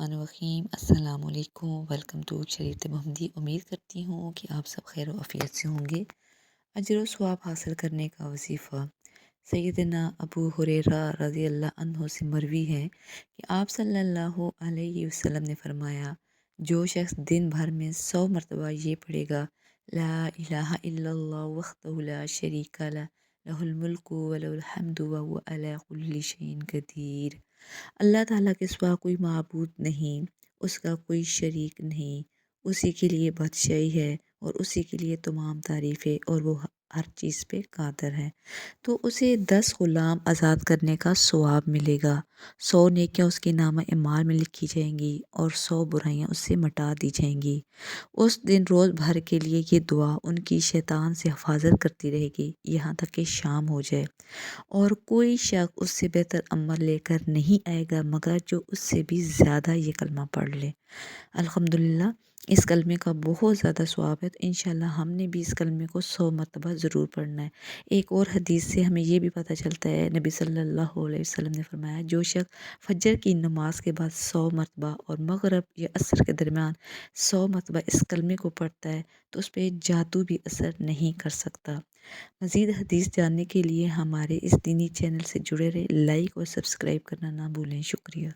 الرحمن الرحیم۔ السلام علیکم، ویلکم ٹو شریعت محمدی۔ امید کرتی ہوں کہ آپ سب خیر و عافیت سے ہوں گے۔ اجر و ثواب حاصل کرنے کا وظیفہ سیدنا ابو ہریرہ رضی اللہ عنہ سے مروی ہے کہ آپ صلی اللہ علیہ وسلم نے فرمایا، جو شخص دن بھر میں 100 مرتبہ یہ پڑھے گا، لا الہ الا اللہ وحدہ لا شریک لہ، لہ الملک و لہ الحمد وہو علی کل شیء قدیر۔ اللہ تعالیٰ کے سوا کوئی معبود نہیں، اس کا کوئی شریک نہیں، اسی کے لیے بادشاہی ہے اور اسی کے لیے تمام تعریف ہے اور وہ ہر چیز پہ قادر ہے۔ تو اسے 10 غلام آزاد کرنے کا ثواب ملے گا، 100 نیکیاں اس کے نامہ اعمال میں لکھی جائیں گی اور 100 برائیاں اس سے مٹا دی جائیں گی۔ اس دن روز بھر کے لیے یہ دعا ان کی شیطان سے حفاظت کرتی رہے گی یہاں تک کہ شام ہو جائے، اور کوئی شخص اس سے بہتر عمل لے کر نہیں آئے گا مگر جو اس سے بھی زیادہ یہ کلمہ پڑھ لے۔ الحمدللہ، اس کلمے کا بہت زیادہ ثواب ہے، تو انشاءاللہ ہم نے بھی اس کلمے کو 100 مرتبہ ضرور پڑھنا ہے۔ ایک اور حدیث سے ہمیں یہ بھی پتہ چلتا ہے، نبی صلی اللہ علیہ وسلم نے فرمایا، جو شخص فجر کی نماز کے بعد 100 مرتبہ اور مغرب یا عصر کے درمیان 100 مرتبہ اس کلمے کو پڑھتا ہے تو اس پہ جادو بھی اثر نہیں کر سکتا۔ مزید حدیث جاننے کے لیے ہمارے اس دینی چینل سے جڑے رہے، لائک اور سبسکرائب کرنا نہ بھولیں۔ شکریہ۔